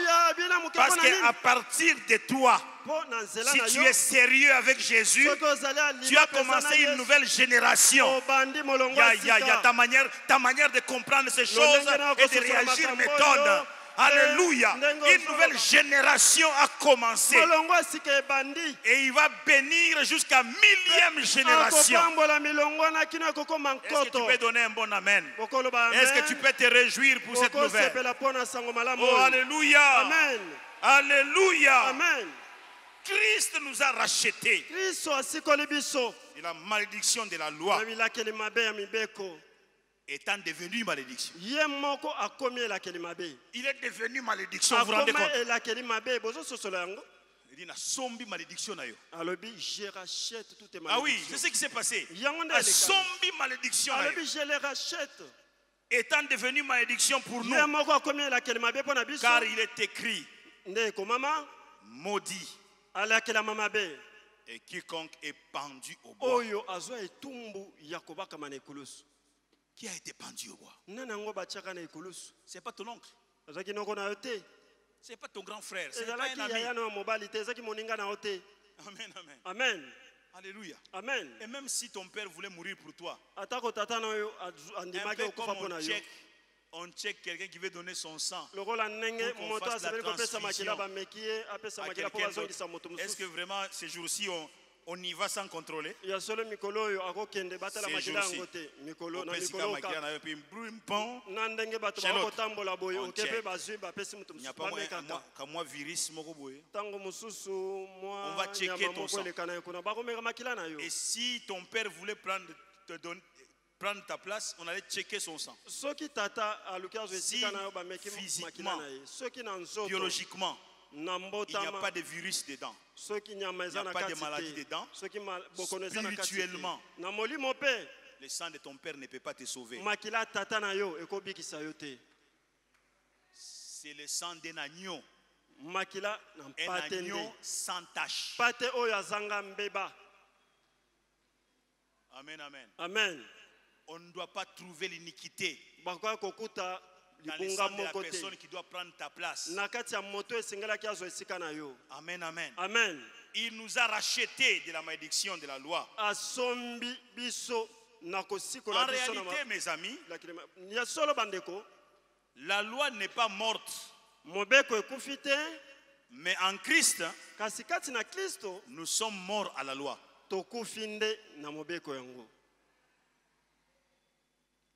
Parce qu'à partir de toi, si tu es sérieux avec Jésus, tu as commencé une nouvelle génération. Il y a ta manière de comprendre ces choses et de réagir m'étonne. Alléluia. Une nouvelle génération a commencé. Et il va bénir jusqu'à 1000e génération. Est-ce que tu peux donner un bon amen? Est-ce que tu peux te réjouir pour cette nouvelle? Oh, alléluia. Amen. Alléluia. Amen. Christ nous a rachetés. Et la malédiction de la loi étant devenu malédiction. Il est devenu malédiction. Vous vous rendez compte? Il dit, sombi malédiction. Je rachète toutes tes malédictions. Ah oui, c'est ce qui s'est passé. Sombi malédiction. Je les rachète. Étant devenu malédiction pour nous. Car il est écrit, maudit. Et quiconque est pendu au bois. Qui a été pendu au bois? Ce n'est pas ton oncle. Ce n'est pas ton grand frère. Ce n'est pas un ami. Amen, amen. Amen. Alléluia. Amen. Et même si ton père voulait mourir pour toi, un peu comme on check quelqu'un qui veut donner son sang. Pour qu'on fasse la transfusion à quelqu'un d'autre. Est-ce que vraiment ces jours-ci on y va sans contrôler? Ces jours-ci, on va checker ton sang. Et si ton père voulait prendre ta place, on allait checker son sang. Si physiquement, biologiquement, il n'y a pas de virus dedans, il n'y a pas de maladie dedans, spirituellement, le sang de ton père ne peut pas te sauver. C'est le sang d'un agneau. Un agneau sans tache. Amen, amen. Amen. On ne doit pas trouver l'iniquité dans le sang de la personne qui doit prendre ta place. Amen, amen. Amen. Il nous a rachetés de la malédiction de la loi. En réalité, mes amis, la loi n'est pas morte. Mais en Christ, nous sommes morts à la loi.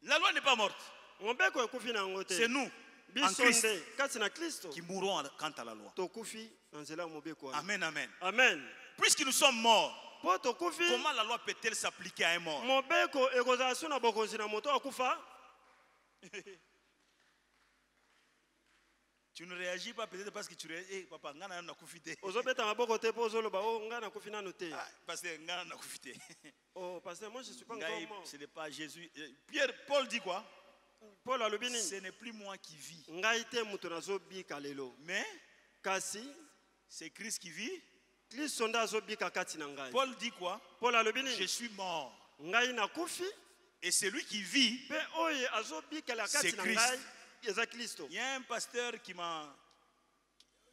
La loi n'est pas morte. C'est nous, en Christ, qui mourrons quant à la loi. Amen, amen. Amen. Puisque nous sommes morts, comment la loi peut-elle s'appliquer à un mort? Tu ne réagis pas peut-être parce que tu réagis. Hey, papa, ngana na kufite. Parce que ngana na kufite. Oh, pasteur, moi je ne suis pas encore mort. Ce n'est pas Jésus. Paul dit quoi? Paul a dit, ce n'est plus moi qui vis. Mais c'est Christ qui vit. Paul dit quoi? Paul a dit, je suis mort. Et celui qui vit, c'est Christ. Il y a un pasteur qui m'a...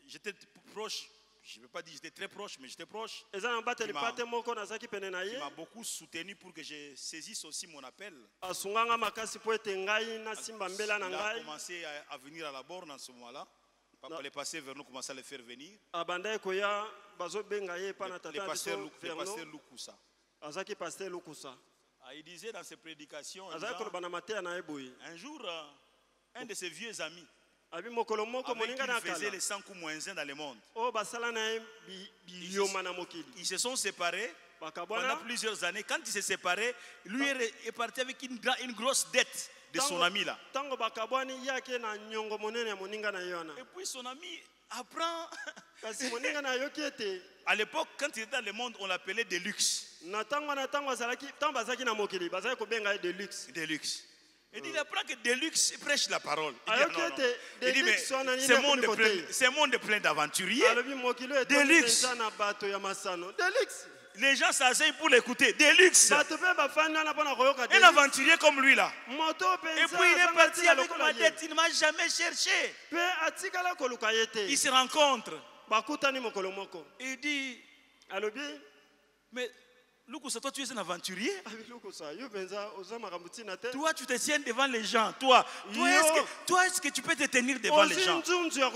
J'étais proche. Je ne veux pas dire que j'étais très proche, mais j'étais proche. Il m'a beaucoup soutenu pour que je saisisse aussi mon appel. Il a commencé à venir à la borne en ce moment-là. Les pasteurs vers nous commençaient à les faire venir. Le pasteur Lukusa. Il disait dans ses prédications, un jour, un de ses vieux amis avec qui faisait les 100 coups moins 1 dans le monde. Ils se sont séparés pendant plusieurs années. Quand ils se séparaient, lui est parti avec une grosse dette de son ami là. Et puis son ami apprend. À l'époque, quand il était dans le monde, on l'appelait Deluxe. Deluxe. Et il apprend que Deluxe prêche la parole. Il dit, mais c'est un monde plein d'aventuriers. Deluxe. Les gens s'asseyent pour l'écouter. Deluxe. Un aventurier comme lui là. Et puis il est parti avec ma dette. Il ne m'a jamais cherché. Il se rencontre. Il dit, mais Lukusa, toi tu es un aventurier. Toi tu te tiens devant les gens. Toi est-ce que tu peux te tenir devant les gens? Tu as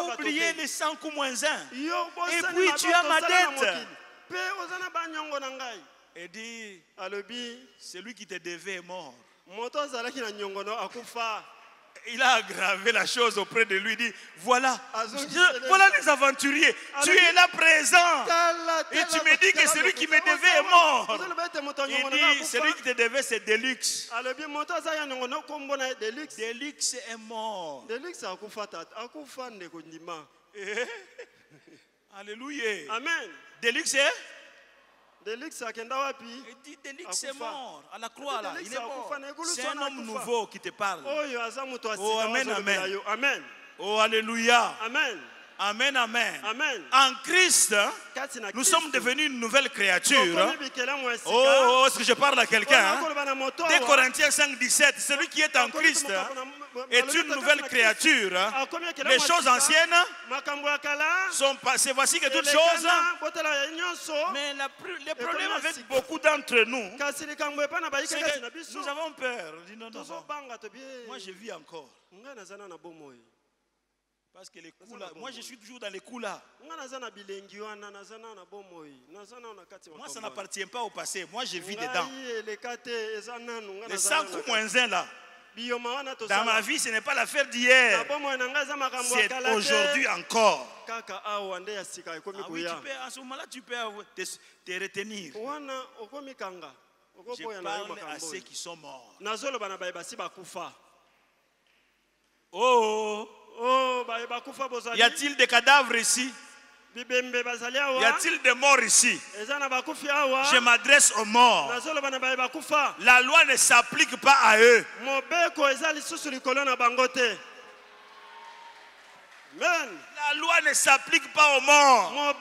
oublié les 100 coups moins 1. Et puis tu as ma dette. Et dit, celui qui te devait est mort. Il a aggravé la chose auprès de lui, dit, voilà les aventuriers, tu es là présent. Et tu me dis que celui qui me devait est mort. Il dit, celui qui te devait c'est Deluxe. Deluxe est mort. Alléluia. Amen. Deluxe est? Deluxe est mort à la croix là. Il est mort. C'est un homme nouveau qui te parle. Oh amen, amen. Amen. Oh alléluia. Amen. Amen, amen. Amen. En Christ, nous sommes devenus une nouvelle créature. Oh, est-ce que je parle à quelqu'un? 2 Corinthiens 5, 17. Celui qui est en Christ est une nouvelle créature. Les choses anciennes sont passées. Voici que toutes choses. Mais le problème avec beaucoup d'entre nous, c'est que nous avons peur. Non. Moi, je vis encore. Parce que les coups là, moi je suis toujours dans les coups là. Moi ça n'appartient pas au passé, moi je vis dedans. Les 100 coups moins 1 là. Dans ma vie ce n'est pas l'affaire d'hier. C'est aujourd'hui encore. Oui, à ce moment là tu peux te retenir. Je parle à ceux qui sont morts. Y a-t-il des cadavres ici? Y a-t-il des morts ici? Je m'adresse aux morts. La loi ne s'applique pas à eux. La loi ne s'applique pas aux morts.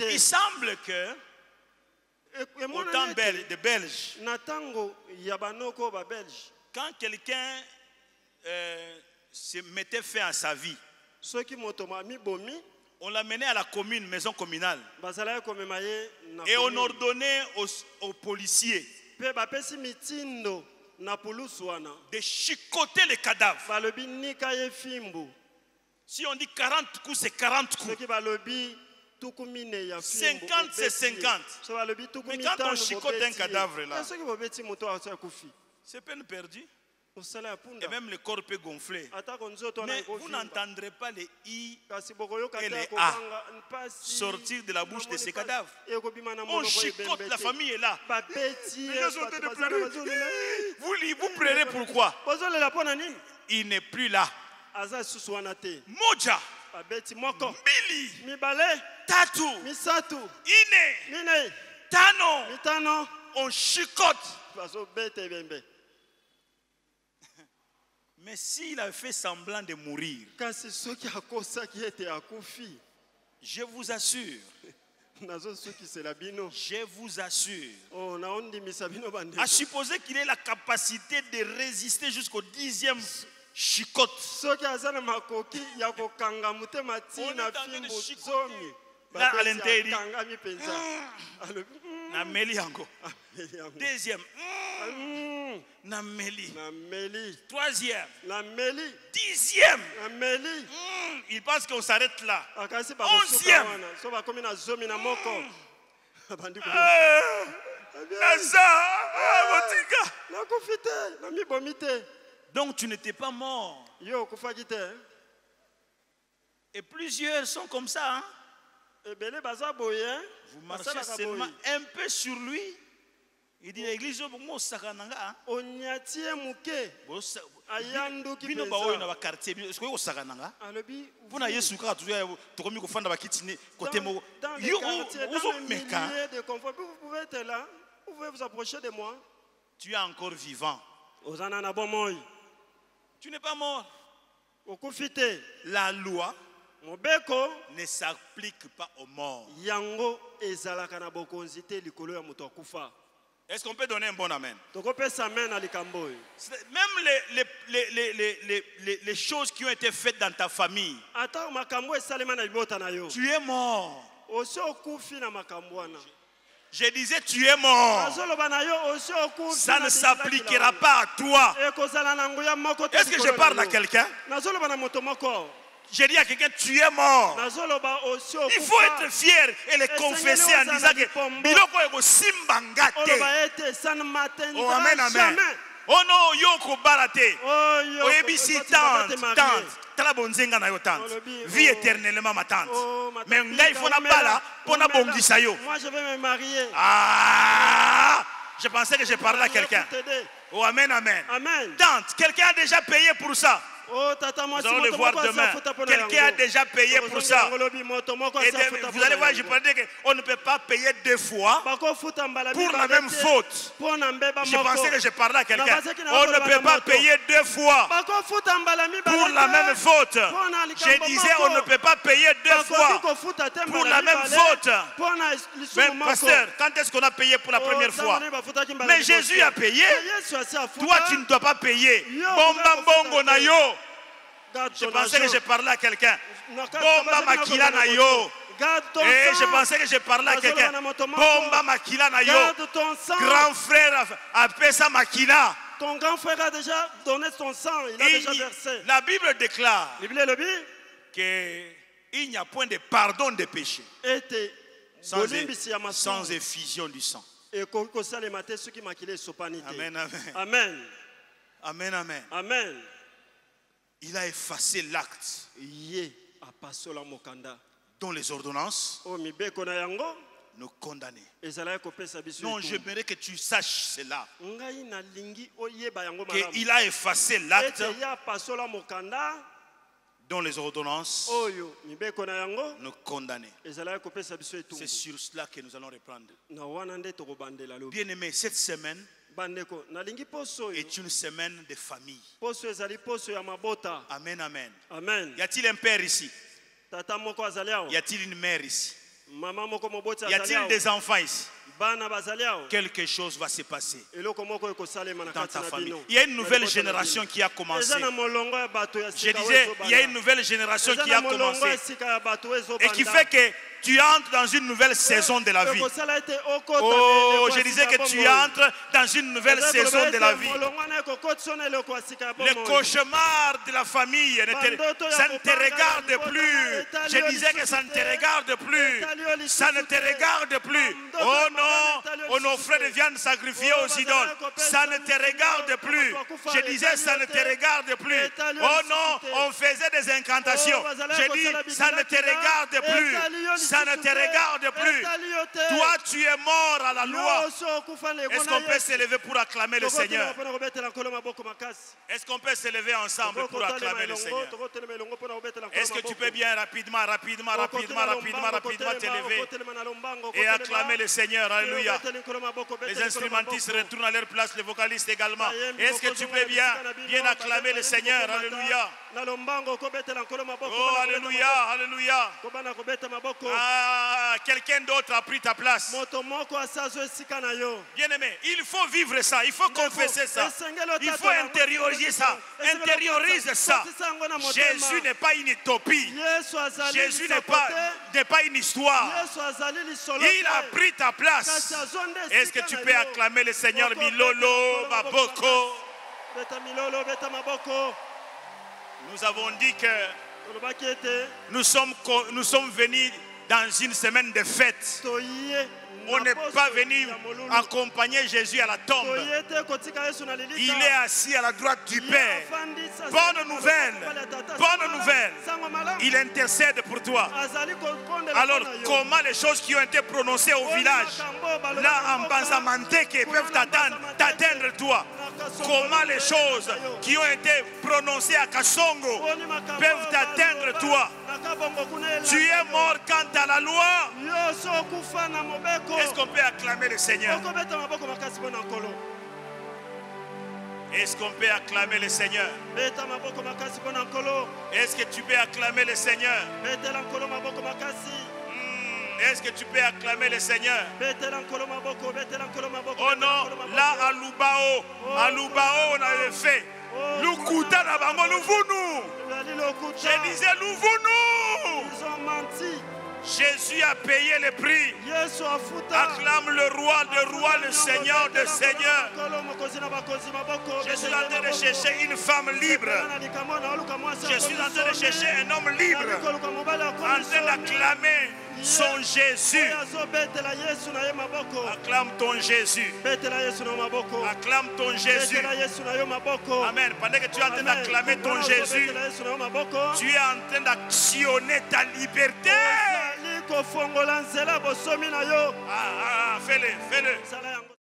Il semble que au temps de Belges, quand quelqu'un se mettait fin à sa vie, on l'amenait à la commune, maison communale, et on ordonnait aux policiers de chicoter les cadavres. Si on dit 40 coups, c'est 40 coups. 50, c'est 50. Mais quand on chicote un cadavre là, c'est peine perdue. Et même le corps peut gonfler. Mais vous n'entendrez pas les I et les A sortir de la bouche de ces cadavres. On chicote, la famille est là. Les gens sont en train de pleurer. Vous pleurez pourquoi? Il n'est plus là. Moja, Mbili, Tatu, Ine, Tano. On chicote. Mais s'il a fait semblant de mourir, je vous assure, à supposer qu'il ait la capacité de résister jusqu'au 10e chicote. On est en train de chicoter. Là à l'intérieur, deuxième, troisième, 10e, il pense qu'on s'arrête là. 11e, Donc tu n'étais pas mort. Et plusieurs sont comme ça. Hein? Vous marchez seulement un peu sur lui. Il dit l'église est beaucoup sakananga. Bino baoyo na ba quartier est-ce que vous sakananga? Pona Yesu ka toujours tokomi ko fanda ba kitine côté mo. Yo meka. Vous pouvez être là. Vous pouvez vous approcher de moi. Tu es encore vivant. Tu n'es pas mort. La loi ne s'applique pas aux morts. Est-ce qu'on peut donner un bon amen? Même les choses qui ont été faites dans ta famille, tu es mort. Je disais tu es mort. Ça ne s'appliquera pas à toi. Est-ce que je parle à quelqu'un? J'ai dit à quelqu'un, tu es mort. Il faut être fier et le confesser en disant que biloko ego simbangate. Oh amen amen. Oh non, yoko barate. Oh ebisi tante. Tala bonzenga na yo tante. Vie éternellement ma tante. Mais ngai faut na bala pona bongisa yo. Moi je vais me marier. Ah! Je pensais que je parlais à quelqu'un. Oh amen amen. Tante, quelqu'un a déjà payé pour ça. Nous allons le voir demain. Quelqu'un a déjà payé pour ça. Et vous allez voir, je peux dire qu'on ne peut pas payer deux fois pour la même faute. Je pensais que je parlais à quelqu'un. On ne peut pas payer deux fois pour la même faute. Je disais, on ne peut pas payer deux fois pour la même faute. Mais pasteur, quand est-ce qu'on a payé pour la première fois? Mais Jésus a payé. Toi, tu ne dois pas payer. Bomba bongo na yo. Je pensais que je parlais à quelqu'un. Bomba makila na yo. Et je pensais que je parlais à quelqu'un. Bomba makila na yo. Grand frère a fait sa makila. Ton grand frère a déjà donné son sang. Il a déjà versé. La Bible déclare qu'il n'y a point de pardon des péchés sans effusion du sang. Amen, amen. Amen. Amen, amen. Amen. Il a effacé l'acte dont les ordonnances nous condamnaient. Non, j'aimerais que tu saches cela. Qu'il a effacé l'acte dont les ordonnances nous condamnaient. C'est sur cela que nous allons reprendre. Bien-aimés, cette semaine est une semaine de famille. Amen, amen. Y a-t-il un père ici? Y a-t-il une mère ici? Y a-t-il des enfants ici? Quelque chose va se passer dans ta famille. Il y a une nouvelle génération qui a commencé. Je disais, il y a une nouvelle génération qui a commencé et qui fait que tu entres dans une nouvelle saison de la vie. Oh, je disais que tu entres dans une nouvelle saison de la vie. Le cauchemar de la famille, ça ne te regarde plus. Je disais que ça ne te regarde plus. Ça ne te regarde plus. Oh non, on offrait des viandes sacrifiées aux idoles. Ça ne te regarde plus. Je disais, ça ne te regarde plus. Oh non, on faisait des incantations. Je dis, ça ne te regarde plus. Ça ne te regarde plus. Toi, tu es mort à la loi. Est-ce qu'on peut s'élever pour acclamer le Seigneur? Est-ce qu'on peut s'élever ensemble pour acclamer le Seigneur? Est-ce que tu peux bien rapidement t'élever et acclamer le Seigneur? Alléluia. Les instrumentistes retournent à leur place, les vocalistes également. Est-ce que tu peux bien acclamer le Seigneur? Alléluia. Oh, alléluia, alléluia. Ah, quelqu'un d'autre a pris ta place. Bien-aimé, il faut vivre ça, il faut confesser ça, il faut intérioriser ça. Intériorise ça. Jésus n'est pas une utopie. Jésus n'est pas une histoire. Il a pris ta place. Est-ce que tu peux acclamer le Seigneur? Milolo Maboko. Nous avons dit que nous sommes venus dans une semaine de fête. On n'est pas venu accompagner Jésus à la tombe. Il est assis à la droite du Père. Bonne nouvelle. Bonne nouvelle. Il intercède pour toi. Alors, comment les choses qui ont été prononcées au village, là en Banzamanteke, peuvent t'atteindre toi? Comment les choses qui ont été prononcées à Kasongo peuvent t'atteindre toi? Tu es mort quant à la loi. Est-ce qu'on peut acclamer le Seigneur? Est-ce qu'on peut acclamer le Seigneur? Est-ce que tu peux acclamer le Seigneur? Est-ce que tu peux acclamer le Seigneur? Oh non, là à Lubao, on avait fait. Lukuta na bango luvunu. Je disais luvunu. Ils ont menti. Jésus a payé le prix. Acclame le roi de rois, le Seigneur de seigneurs. Je suis en train de chercher une femme libre. Je suis en train de chercher un homme libre. En train d'acclamer son Jésus. Acclame ton Jésus. Acclame ton Jésus. Amen. Pendant que tu es en train d'acclamer ton Jésus, tu es en train d'actionner ta liberté. Fais-le, fais-le.